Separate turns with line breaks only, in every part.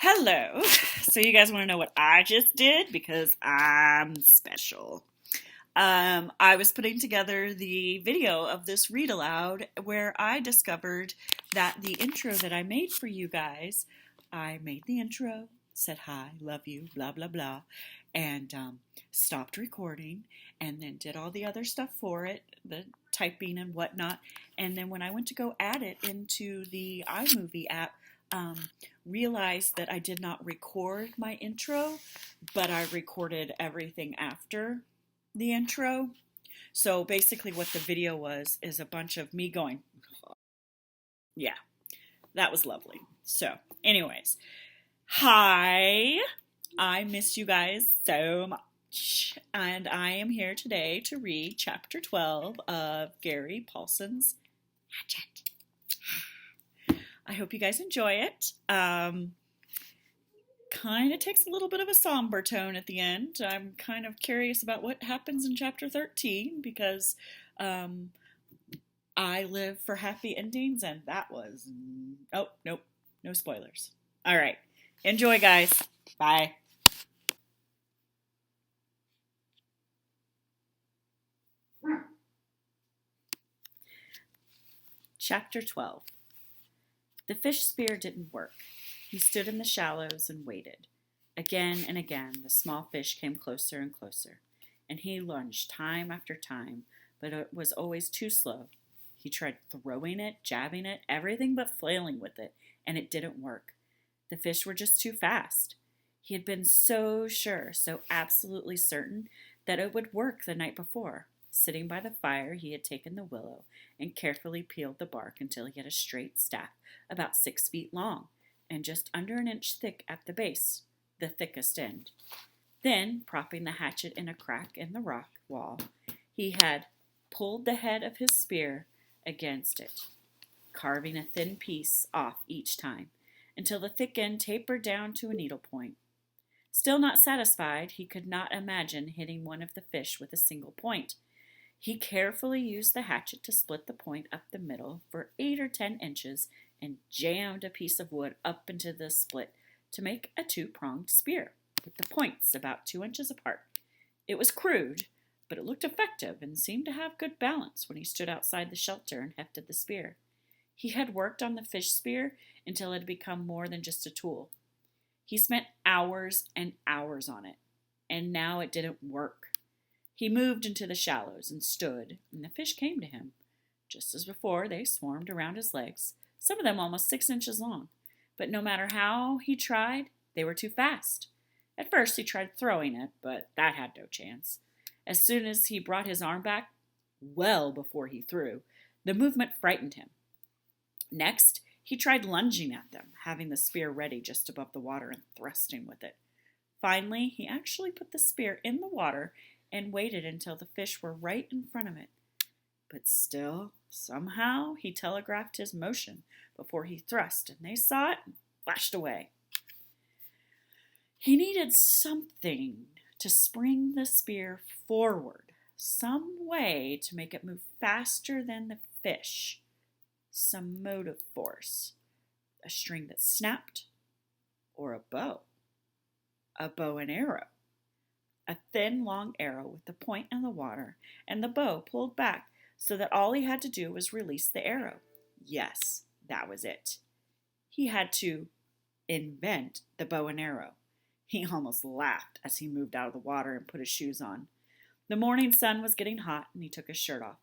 Hello. So you guys want to know what I just did? Because I'm special. I was putting together the video of this read aloud where I discovered that the intro that I made for you guys, I made the intro, said hi, love you, blah, blah, blah, and stopped recording and then did all the other stuff for it, the typing and whatnot. And then when I went to go add it into the iMovie app, realized that I did not record my intro, but I recorded everything after the intro. So basically what the video was is a bunch of me going, yeah, that was lovely. So anyways, hi, I miss you guys so much. And I am here today to read chapter 12 of Gary Paulsen's Hatchet. I hope you guys enjoy it. Kind of takes a little bit of a somber tone at the end. I'm kind of curious about what happens in chapter 13 because I live for happy endings and that was... Oh, nope. No spoilers. All right. Enjoy, guys. Bye. Chapter 12. The fish spear didn't work. He stood in the shallows and waited. Again and again, the small fish came closer and closer, and he lunged time after time, but it was always too slow. He tried throwing it, jabbing it, everything but flailing with it, and it didn't work. The fish were just too fast. He had been so sure, so absolutely certain, that it would work the night before. Sitting by the fire, he had taken the willow and carefully peeled the bark until he had a straight staff about 6 feet long and just under an inch thick at the base, the thickest end. Then, propping the hatchet in a crack in the rock wall, he had pulled the head of his spear against it, carving a thin piece off each time until the thick end tapered down to a needle point. Still not satisfied, he could not imagine hitting one of the fish with a single point. He carefully used the hatchet to split the point up the middle for 8 or 10 inches and jammed a piece of wood up into the split to make a 2-pronged spear, with the points about 2 inches apart. It was crude, but it looked effective and seemed to have good balance when he stood outside the shelter and hefted the spear. He had worked on the fish spear until it had become more than just a tool. He spent hours and hours on it, and now it didn't work. He moved into the shallows and stood, and the fish came to him. Just as before, they swarmed around his legs, some of them almost 6 inches long. But no matter how he tried, they were too fast. At first, he tried throwing it, but that had no chance. As soon as he brought his arm back, well before he threw, the movement frightened him. Next, he tried lunging at them, having the spear ready just above the water and thrusting with it. Finally, he actually put the spear in the water and waited until the fish were right in front of it. But still, somehow, he telegraphed his motion before he thrust, and they saw it and flashed away. He needed something to spring the spear forward, some way to make it move faster than the fish, some motive force, a string that snapped, or a bow and arrow. A thin, long arrow with the point in the water and the bow pulled back so that all he had to do was release the arrow. Yes, that was it. He had to invent the bow and arrow. He almost laughed as he moved out of the water and put his shoes on. The morning sun was getting hot and he took his shirt off.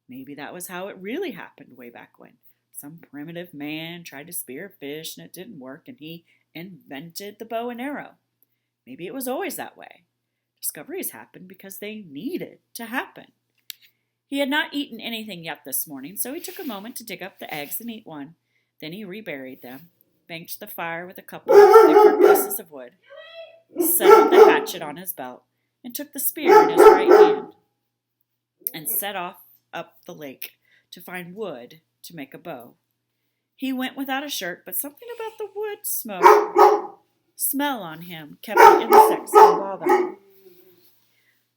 Maybe that was how it really happened way back when. Some primitive man tried to spear a fish and it didn't work and he invented the bow and arrow. Maybe it was always that way. Discoveries happened because they needed to happen. He had not eaten anything yet this morning, so he took a moment to dig up the eggs and eat one. Then he reburied them, banked the fire with a couple of thicker pieces of wood, settled the hatchet on his belt, and took the spear in his right hand, and set off up the lake to find wood to make a bow. He went without a shirt, but something about the wood smell on him kept the insects from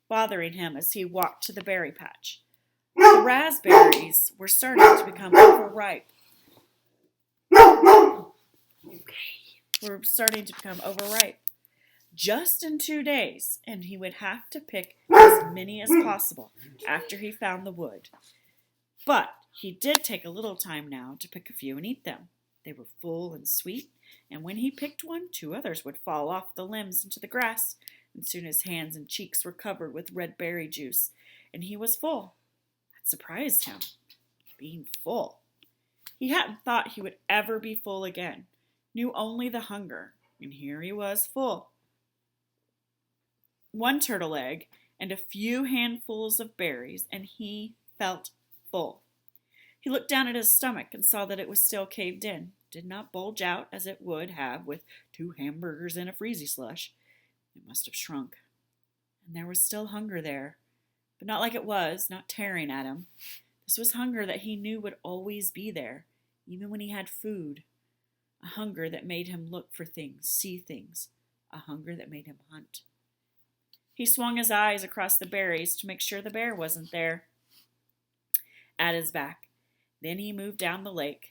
bothering him as he walked to the berry patch. The raspberries were starting to become overripe. Okay. were starting to become overripe. Just in 2 days, and he would have to pick as many as possible after he found the wood. But he did take a little time now to pick a few and eat them. They were full and sweet, and when he picked one, 2 others would fall off the limbs into the grass, and soon his hands and cheeks were covered with red berry juice, and he was full. That surprised him, being full. He hadn't thought he would ever be full again, knew only the hunger, and here he was full. 1 turtle egg and a few handfuls of berries, and he felt full. He looked down at his stomach and saw that it was still caved in, did not bulge out as it would have with 2 hamburgers and a freezy slush. It must have shrunk. And there was still hunger there, but not like it was, not tearing at him. This was hunger that he knew would always be there, even when he had food. A hunger that made him look for things, see things. A hunger that made him hunt. He swung his eyes across the berries to make sure the bear wasn't there at his back. Then he moved down the lake.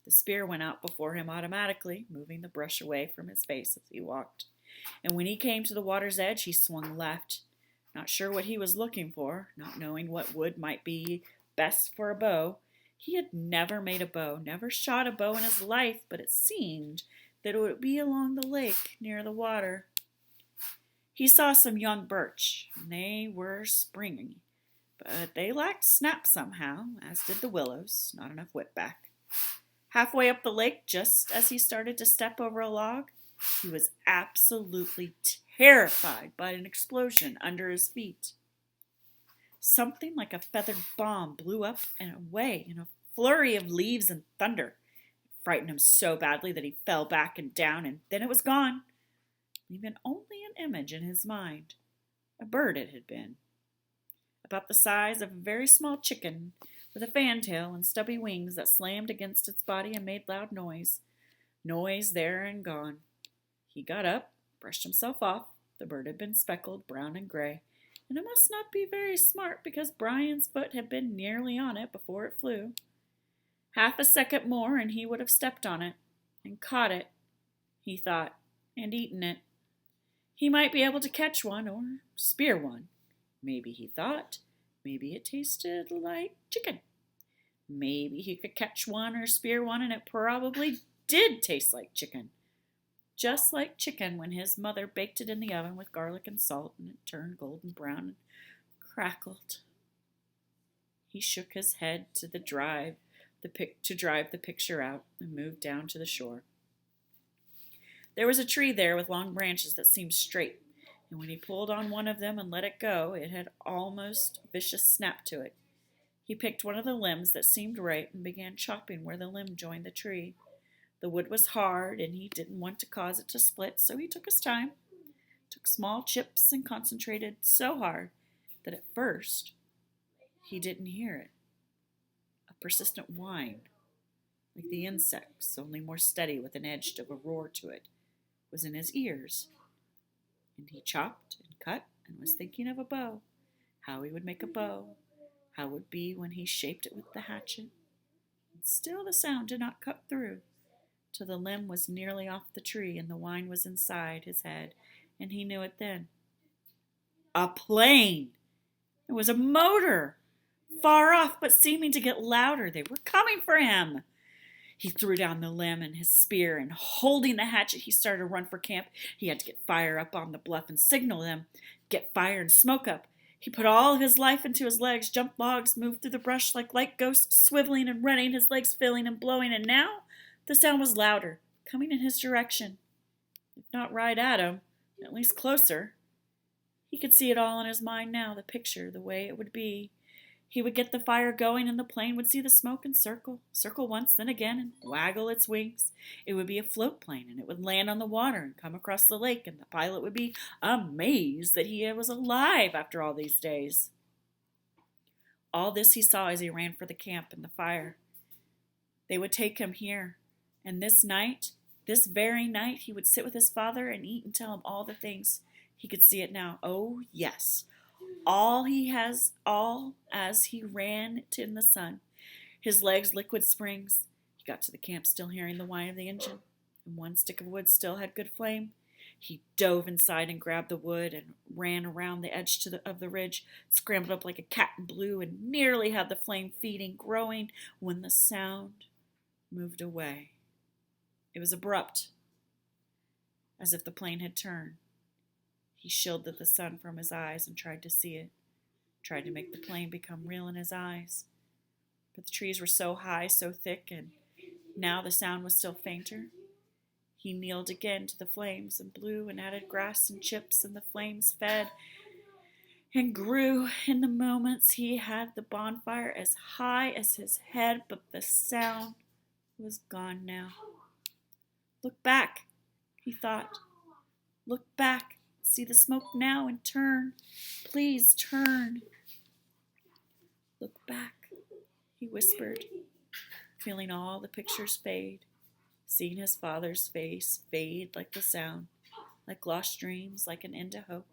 The spear went out before him automatically, moving the brush away from his face as he walked. And when he came to the water's edge, he swung left, not sure what he was looking for, not knowing what wood might be best for a bow. He had never made a bow, never shot a bow in his life, but it seemed that it would be along the lake near the water. He saw some young birch, and they were springy, but they lacked snap somehow, as did the willows, not enough whipback. Halfway up the lake, just as he started to step over a log, he was absolutely terrified by an explosion under his feet. Something like a feathered bomb blew up and away in a flurry of leaves and thunder. It frightened him so badly that he fell back and down, and then it was gone, leaving only an image in his mind. A bird it had been, about the size of a very small chicken, with a fantail and stubby wings that slammed against its body and made loud noise. Noise there and gone. He got up, brushed himself off. The bird had been speckled, brown and gray, and it must not be very smart because Brian's foot had been nearly on it before it flew. Half a second more and he would have stepped on it and caught it, he thought, and eaten it. He might be able to catch one or spear one. Maybe he thought. Maybe it tasted like chicken. Maybe he could catch one or spear one, and it probably did taste like chicken. Just like chicken when his mother baked it in the oven with garlic and salt, and it turned golden brown and crackled. He shook his head to drive the picture out and moved down to the shore. There was a tree there with long branches that seemed straight, and when he pulled on one of them and let it go, it had almost vicious snap to it. He picked one of the limbs that seemed right and began chopping where the limb joined the tree. The wood was hard, and he didn't want to cause it to split, so he took his time, took small chips and concentrated so hard that at first he didn't hear it. A persistent whine, like the insects, only more steady with an edge of a roar to it, was in his ears. And he chopped and cut and was thinking of a bow, how he would make a bow, how it would be when he shaped it with the hatchet. And still the sound did not cut through, till the limb was nearly off the tree and the whine was inside his head, and he knew it then. A plane! It was a motor! Far off, but seeming to get louder. They were coming for him! He threw down the limb and his spear, and holding the hatchet, he started to run for camp. He had to get fire up on the bluff and signal them. Get fire and smoke up. He put all his life into his legs, jumped logs, moved through the brush like light ghosts, swiveling and running, his legs filling and blowing, and now the sound was louder, coming in his direction. If not right at him, at least closer. He could see it all in his mind now, the picture, the way it would be. He would get the fire going, and the plane would see the smoke and circle once, then again, and waggle its wings. It would be a float plane, and it would land on the water and come across the lake, and the pilot would be amazed that he was alive after all these days. All this he saw as he ran for the camp and the fire. They would take him here, and this night, this very night, he would sit with his father and eat and tell him all the things. He could see it now. Oh, yes. All as he ran in the sun, his legs liquid springs. He got to the camp still hearing the whine of the engine. and one stick of wood still had good flame. He dove inside and grabbed the wood and ran around the edge of the ridge, scrambled up like a cat in blue, and nearly had the flame feeding, growing, when the sound moved away. It was abrupt, as if the plane had turned. He shielded the sun from his eyes and tried to see it, tried to make the plane become real in his eyes. But the trees were so high, so thick, and now the sound was still fainter. He kneeled again to the flames and blew and added grass and chips, and the flames fed and grew. In the moments he had the bonfire as high as his head, but the sound was gone now. Look back, he thought. Look back, see the smoke now, and turn. Please turn. Look back, he whispered, feeling all the pictures fade, seeing his father's face fade like the sound, like lost dreams, like an end to hope.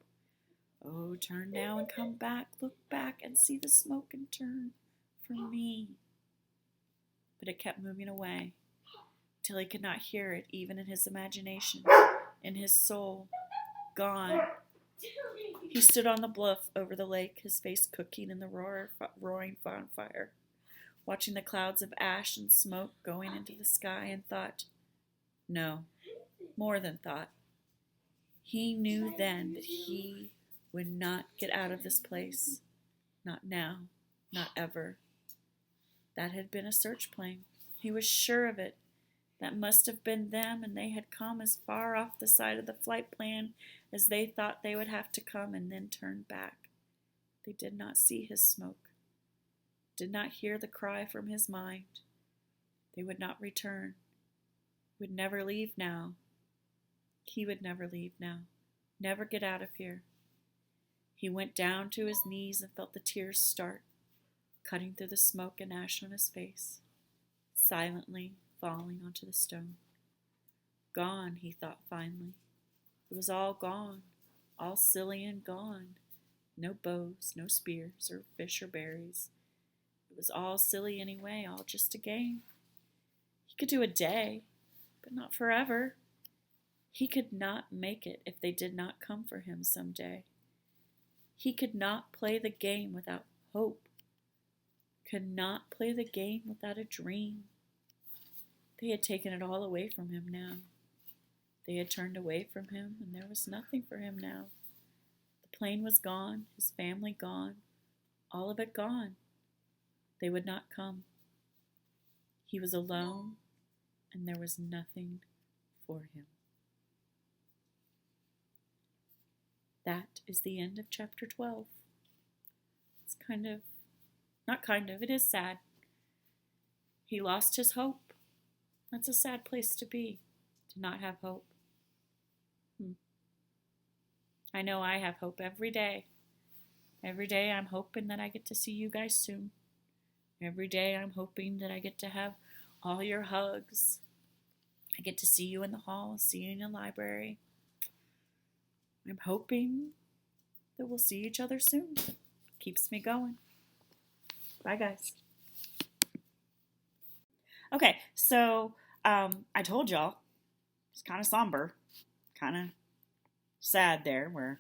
Oh, turn now and come back, look back and see the smoke and turn for me. But it kept moving away, till he could not hear it even in his imagination, in his soul, gone. He stood on the bluff over the lake, his face cooking in the roaring bonfire, watching the clouds of ash and smoke going into the sky, and thought, no, more than thought. He knew then that he would not get out of this place, not now, not ever. That had been a search plane. He was sure of it. That must have been them, and they had come as far off the side of the flight plan as they thought they would have to come, and then turned back. They did not see his smoke, did not hear the cry from his mind. They would not return, would never leave now. He would never leave now, never get out of here. He went down to his knees and felt the tears start, cutting through the smoke and ash on his face, silently falling onto the stone. Gone, he thought finally. It was all gone, all silly and gone. No bows, no spears, or fish or berries. It was all silly anyway, all just a game. He could do a day, but not forever. He could not make it if they did not come for him someday. He could not play the game without hope, could not play the game without a dream. They had taken it all away from him now. They had turned away from him, and there was nothing for him now. The plane was gone, his family gone, all of it gone. They would not come. He was alone, and there was nothing for him. That is the end of chapter 12. It's it is sad. He lost his hope. That's a sad place to be, to not have hope. I know I have hope every day. Every day I'm hoping that I get to see you guys soon. Every day I'm hoping that I get to have all your hugs. I get to see you in the hall, see you in the library. I'm hoping that we'll see each other soon. Keeps me going. Bye, guys. Okay, so I told y'all it's kind of somber, kind of sad there, where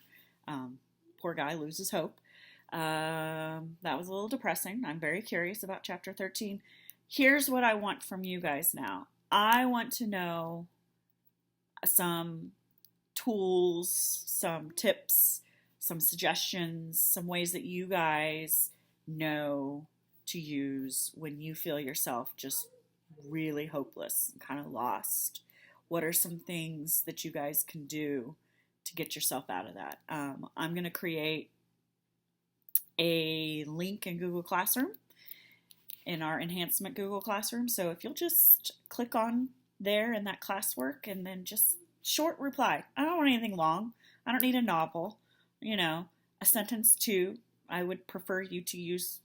poor guy loses hope. That was a little depressing. I'm very curious about chapter 13. Here's what I want from you guys now. I want to know some tools, some tips, some suggestions, some ways that you guys know to use when you feel yourself just really hopeless and kind of lost. What are some things that you guys can do to get yourself out of that? I'm going to create a link in Google Classroom, in our enhancement Google Classroom. So if you'll just click on there in that classwork and then just short reply. I don't want anything long. I don't need a novel. A sentence too. I would prefer you to use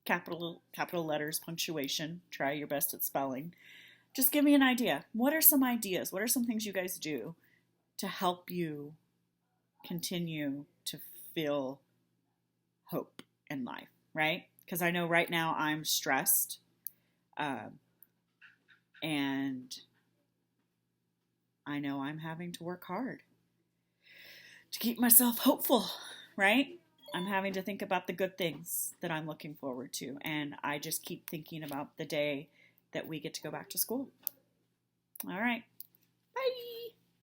capital letters, punctuation. Try your best at spelling. Just give me an idea. What are some ideas? What are some things you guys do to help you continue to feel hope in life, right? Because I know right now I'm stressed, and I know I'm having to work hard to keep myself hopeful, right? I'm having to think about the good things that I'm looking forward to. And I just keep thinking about the day that we get to go back to school. All right.